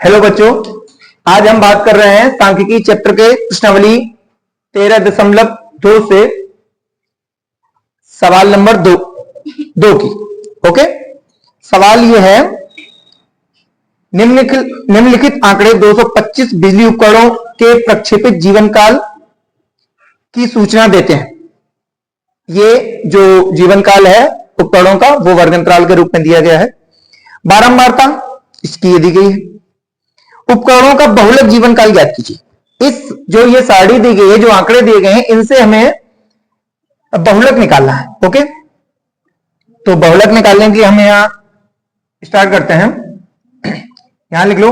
Hello बच्चों, आज हम बात कर रहे हैं सांख्यिकी चैप्टर के प्रश्नावली 13.2 से सवाल नंबर दो की। ओके, सवाल यह है, निम्नलिखित आंकड़े 225 बिजली उपकरणों के प्रक्षेपित जीवन काल की सूचना देते हैं। ये जो जीवन काल है उपकरणों का वो वर्गांतराल के रूप में दिया गया है। बारंबारता इसकी ये दी गई है। उपकरणों का बहुलक जीवन काल ज्ञात कीजिए। इस जो ये सारणी दी गई है, जो आंकड़े दिए गए हैं, इनसे हमें बहुलक निकालना है। ओके, तो बहुलक निकालने के लिए हम यहां स्टार्ट करते हैं। यहां लिख लो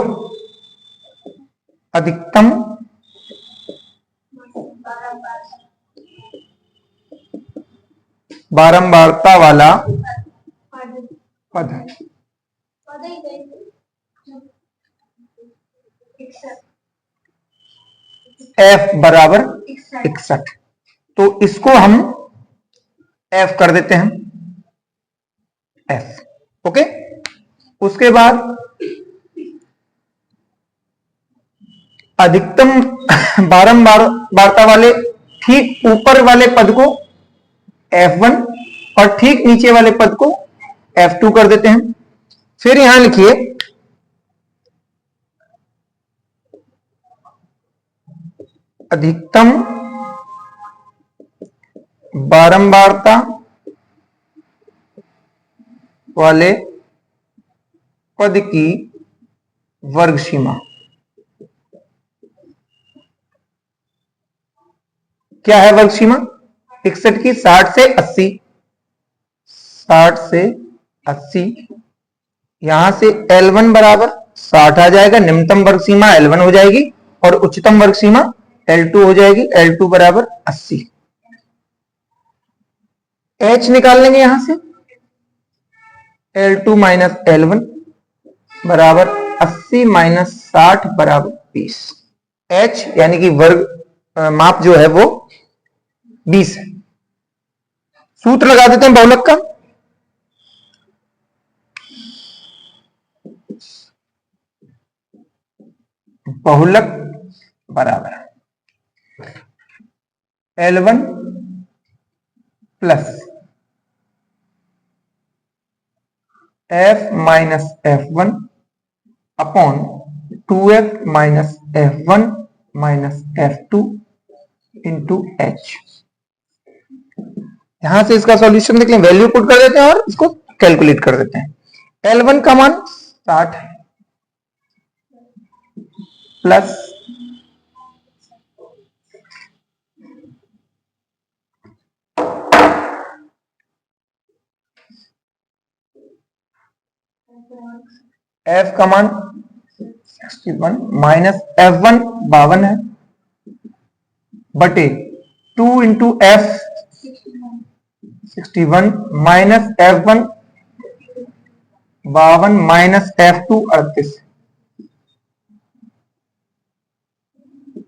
अधिकतम बारंबारता वाला पद F बराबर 61। तो इसको हम F कर देते हैं, F। ओके, उसके बाद अधिकतम बारंबारता वाले ठीक ऊपर वाले पद को F1 और ठीक नीचे वाले पद को F2 कर देते हैं। फिर यहां लिखिए अधिकतम बारंबारता वाले पद की वर्ग सीमा। क्या है वर्ग सीमा? 61 की 60 से 80, 60 से 80। यहां से L1 बराबर 60 आ जाएगा, निम्नतम वर्ग सीमा L1 हो जाएगी और उच्चतम वर्ग सीमा L2 हो जाएगी। L2 बराबर 80। H निकाल लेंगे यहां से, L2 माइनस L1 बराबर 80 माइनस 60 बराबर 20। H यानी कि वर्ग माप जो है वो 20 है। सूत्र लगा देते हैं बहुलक का। बहुलक बराबर L1 plus F minus F1 upon 2F minus F1 minus F2 into H। यहां से इसका सॉल्यूशन देख लें, वैल्यू पुट कर देते हैं और इसको कैलकुलेट कर देते हैं। L1 का मान 60 है प्लस F का मान 61 माइनस F1 52 है बटे 2 into F 61 minus F1 52 minus F2 38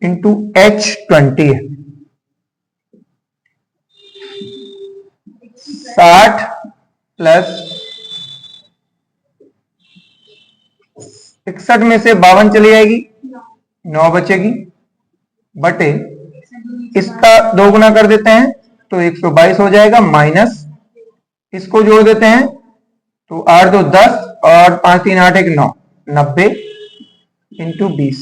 into H 20 है। 60 प्लस 61 में से 52 चली जाएगी, 9 बचेगी बटे इसका 2 गुना कर देते हैं तो 122 हो जाएगा, माइनस इसको जोड़ देते हैं तो 8 2 10 और 5 3 8 1 9, 90 इंटू 20।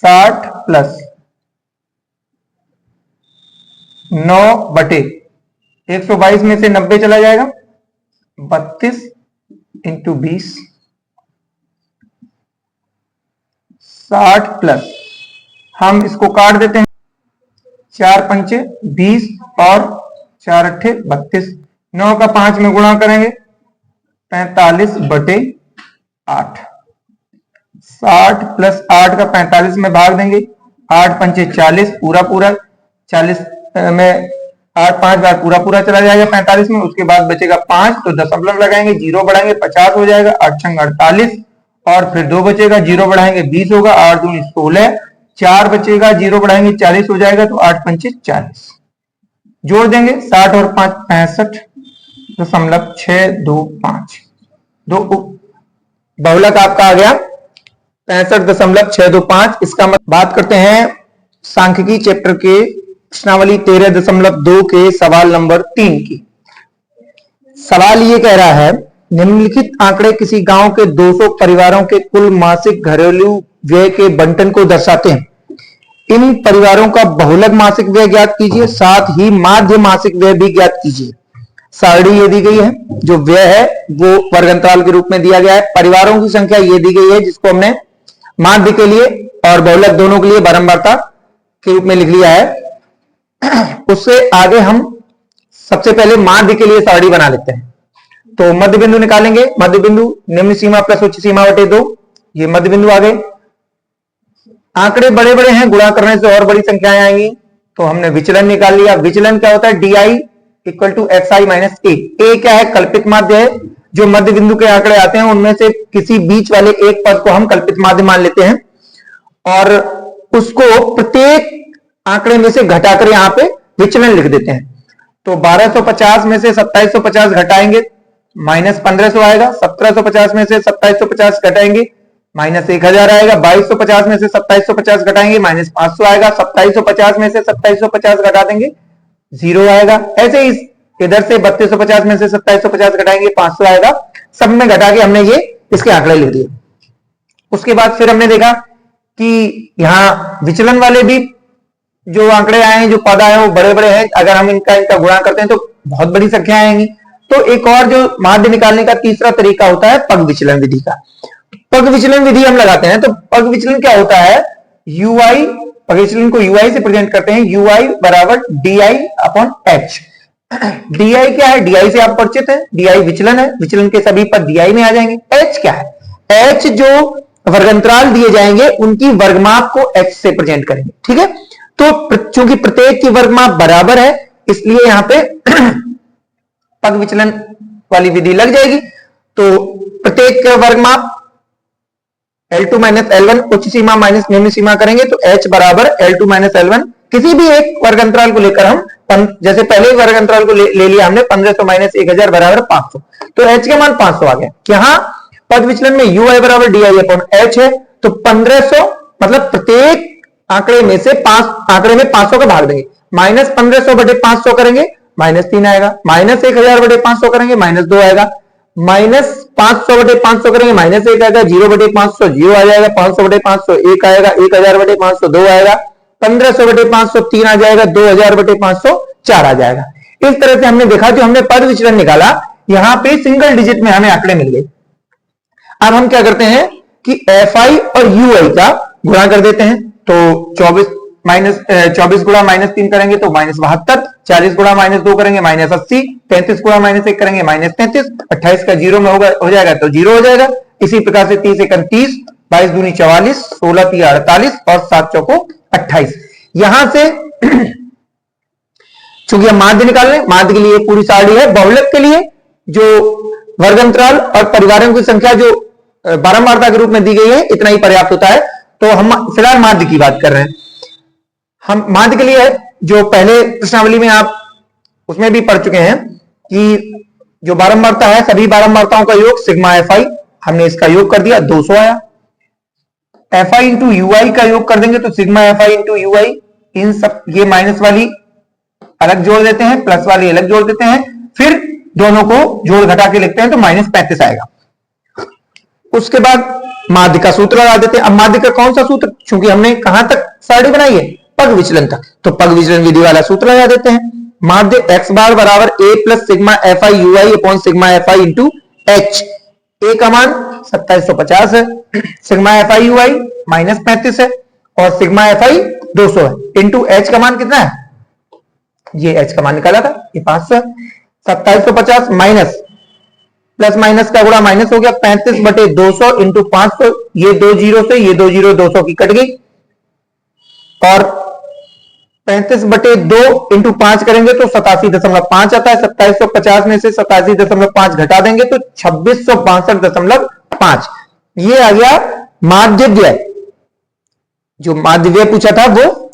60 प्लस 9 बटे 122 में से 90 चला जाएगा, 32 इंटू 20। 60 प्लस हम इसको काट देते हैं, 4 पंचे 20 और 4 अट्ठे 32। 9 का 5 में गुणा करेंगे 45 बटे 8। 60 प्लस 8 का 45 में भाग देंगे, 8 पंचे 40, पूरा पूरा 40 में 8 5 बार पूरा पूरा चला जाएगा 45 में। उसके बाद बचेगा 5 तो दशमलव लगाएंगे, 0 बढ़ाएंगे 50 हो जाएगा, 8 छंग 48 और फिर 2 बचेगा, 0 बढ़ाएंगे 20 होगा, 8 दूनी 16, 4 बचेगा, 0 बढ़ाएंगे 40 हो जाएगा, तो 8 पंचे 40। जोड़ देंगे 60 और 5 65.625। बहुलक आपका आ गया 65.625। इसका मतलब बात करते हैं सांख्यिकी चैप्टर के प्रश्नावली 13.2 के सवाल नंबर 3 की। सवाल ये कह रहा है निम्नलिखित आंकड़े किसी गांव के 200 परिवारों के कुल मासिक घरेलू व्यय के बंटन को दर्शाते हैं। इन परिवारों का बहुलक मासिक व्यय ज्ञात कीजिए, साथ ही माध्य मासिक व्यय भी ज्ञात कीजिए। सारणी ये दी गई है, जो व्यय है वो वर्ग अंतराल के रूप में दिया गया है। परिवारों की संख्या ये दी गई है, जिसको हमने माध्य के लिए और बहुलक दोनों के लिए बारंबारता के रूप में लिख लिया है। उससे आगे हम सबसे पहले माध्य के लिए सारणी बना लेते हैं। तो मध्य बिंदु निकालेंगे। मध्य बिंदु निम्न सीमा प्लस उच्च सीमा बटे 2, ये मध्य बिंदु आ गए। आंकड़े बड़े बड़े हैं, गुणा करने से और बड़ी संख्याएं आएंगी, तो हमने विचलन निकाल लिया। विचलन क्या होता है? DI equal to XI minus A। A क्या है? कल्पित माध्य है। जो मध्य बिंदु के आंकड़े आते हैं उनमें से किसी बीच वाले एक पद को हम कल्पित माध्य मान लेते हैं और उसको प्रत्येक आंकड़े में से घटाकर यहां पे विचलन लिख देते हैं। तो 1250 में से 2750 घटाएंगे माइनस 1500 आएगा। 1750 में से 2750 घटाएंगे माइनस 1000 आएगा। 2250 में से 2750 घटाएंगे माइनस 500 आएगा। 2750 में से 2750 घटा देंगे 0 आएगा। ऐसे ही इधर से 3250 में से 2750 घटाएंगे 500 आएगा। सब में घटा के हमने ये इसके आंकड़े लिख दिए। उसके बाद फिर हमने देखा कि यहां विचलन वाले भी जो आंकड़े आए हैं, जो पद आए हैं वो बड़े बड़े हैं। अगर हम इनका गुणा करते हैं तो बहुत बड़ी संख्या आएंगी। तो एक और जो माध्य निकालने का तीसरा तरीका होता है पग विचलन विधि का। पग विचलन विधि हम लगाते हैं। तो पग विचलन क्या होता है? UI, पग विचलन को UI से प्रेजेंट करते हैं। UI बराबर DI अपॉन H। DI क्या है? DI से आप परिचित हैं। DI विचलन है, विचलन के सभी पद DI में आ जाएंगे। H क्या है? H जो वर्गंतराल दिए जाएंगे उनकी वर्गमाप को H से प्रेजेंट करेंगे। ठीक है, तो चूंकि प्रत्येक की वर्गमाप बराबर है इसलिए यहां पे पग विचलन वाली विधि लग जाएगी। तो प्रत्येक के वर्गमाप L2 माइनस L1 उच्च सीमा माइनस निम्न सीमा करेंगे तो H बराबर L2 माइनस L1। किसी भी एक वर्ग अंतराल को लेकर हम जैसे पहले वर्ग अंतराल को ले लिया हमने 1500 माइनस 1000 बराबर 500, तो H का मान 500 आ गया। यहां पद विचलन में UI बराबर DI अपॉन H है, तो 1500 मतलब प्रत्येक आंकड़े में से 5 आंकड़े में 500 का भाग देंगे। माइनस 1500 बटे 500 करेंगे माइनस 3 आएगा। माइनस 1000 बटे 500 करेंगे माइनस 2 आएगा। माइनस 500 बटे 500 करेंगे माइनस 1 आएगा। 0 बटे 500 0 आ जाएगा। 500 बटे 500 1 आएगा। 1000 बटे 500 2 आएगा। 1500 बटे 500 3 आ जाएगा। 2000 बटे 500 4 आ जाएगा। इस तरह से हमने देखा, जो हमने पद विचलन निकाला यहां पे सिंगल डिजिट में हमें आंकड़े मिल गए। अब हम क्या करते हैं कि FI और UI का गुणा कर देते हैं। तो 24 गुणा माइनस 3 करेंगे तो माइनस 72। 40 गुणा माइनस 2 करेंगे माइनस 80। 33 गुणा माइनस 1 करेंगे माइनस 33। 28 का 0 में हो जाएगा तो 0 हो जाएगा। इसी प्रकार से 30 1 30, 22 दूनी 44, 16 3 48 और 7 चौको 28। यहां से चूंकि हम माध्य निकाल रहे हैं, माध्य के लिए पूरी सारणी है। बहुलक के लिए जो वर्ग अंतराल और परिवारों की संख्या जो बारंबारता के रूप में दी गई है इतना ही पर्याप्त होता है। तो हम फिलहाल माध्य की बात कर रहे हैं। हम माध्य के लिए जो पहले प्रश्नावली में आप उसमें भी पढ़ चुके हैं कि जो बारंबारता है सभी बारंबारताओं का योग सिग्मा FI, हमने इसका योग कर दिया 200 आया। FI इंटू UI का योग कर देंगे तो सिग्मा FI इंटू UI, इन सब ये माइनस वाली अलग जोड़ देते हैं, प्लस वाली अलग जोड़ देते हैं, फिर दोनों को जोड़ घटा के लिखते हैं तो माइनस 35 आएगा। उसके बाद माध्य का सूत्र लगा देते हैं। अब माध्य का कौन सा सूत्र? क्योंकि हमने कहां तक सारणी बनाई है? पग विचलन तक, तो पग विचलन विधि वाला सूत्र लगा देते हैं। माध्य x बार बराबर a plus sigma FI UI upon sigma FI into H। a का मान 2750 है, सिग्मा FI UI माइनस 35 है और सिग्मा FI 200 है, इंटू H का मान कितना है? ये H का मान निकाला था, ये 500 है। 2750 माइनस प्लस माइनस का गुणा माइनस हो गया। 35 बटे 200 इंटू 500, ये 2 जीरो से ये 2 जीरो 200 की कट गई और 35 बटे 2 इंटू 5 करेंगे तो 87.5 आता है। 2750 में से 87.5 घटा देंगे तो 2662.5, ये आ गया माध्य व्यय। जो माध्य व्यय पूछा था वो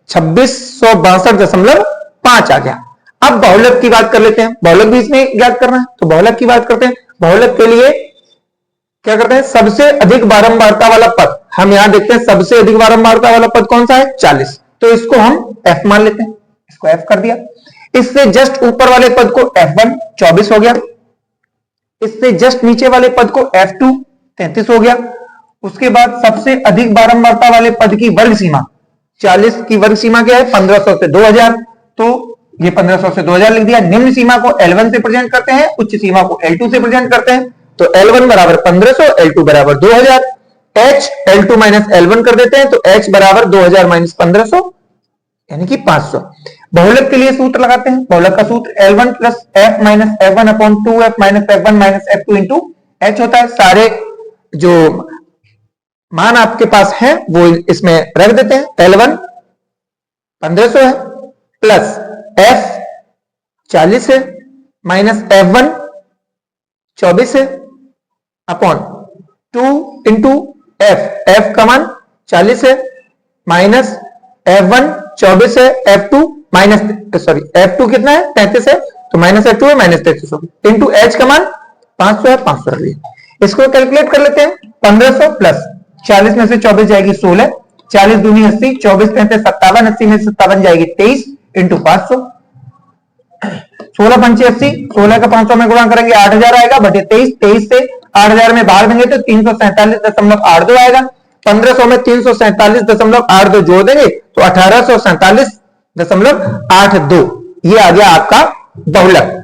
2662.5 आ गया। अब बहुलक की बात कर लेते हैं। बहुलक भी इसमें ज्ञात करना है तो बहुलक की बात करते हैं। बहुलक के लिए क्या करते हैं, सबसे अधिक बारंबारता वाला पद, हम यहां देखते हैं सबसे अधिक बारंबारता वाला पद कौन सा है, 40, तो इसको हम f मान लेते हैं, इसको f कर दिया। इससे जस्ट ऊपर वाले पद को f1 24 हो गया, इससे जस्ट नीचे वाले पद को f2 33 हो गया। उसके बाद सबसे अधिक बारंबारता वाले पद की वर्ग सीमा 40 की वर्ग सीमा क्या है, 1500 से 2000, तो ये 1500 से 2000 लिख दिया। निम्न सीमा को L1 से प्रेजेंट करते हैं, उच्च सीमा को L2 से प्रेजेंट करते हैं, तो L1 बराबर 1500, L2 बराबर 2000, H L2 माइनस L1 कर देते हैं, तो H बराबर 2000 माइनस 1500 यानी कि 500। बहुलक के लिए सूत्र लगाते हैं, बहुलक का सूत्र L1 plus F minus F1 upon 2F minus F1 minus F2 into H होता है। सारे जो मान आपके पास है वो इसमें रख देते हैं। L1 1500 है, प्लस F 40 है, माइनस F1 24 है, अपॉन 2 इंटू F का मान 40 है, माइनस F1 24 है, F2 माइनस F2 कितना है 33 है, तो माइनस F2 है, माइनस 33 होगा, इंटू H का मान 500 है, 500 रख दिया। इसको कैलकुलेट कर लेते हैं, 1500 प्लस 40 में से 24 जाएगी 16, 40 दूनी 80, 24 35 57, 80 में से 57 जाएगी 23 इंटू 500, 16 पंचे 80, 16 का 500 में गुणा करेंगे 8000 आएगा, बटे 23, 23 से 8000 में भाग देंगे तो 347.82 आएगा। 1500 में 347.82 जोड़ देंगे तो 1847.82, ये आ गया आपका बहुलक।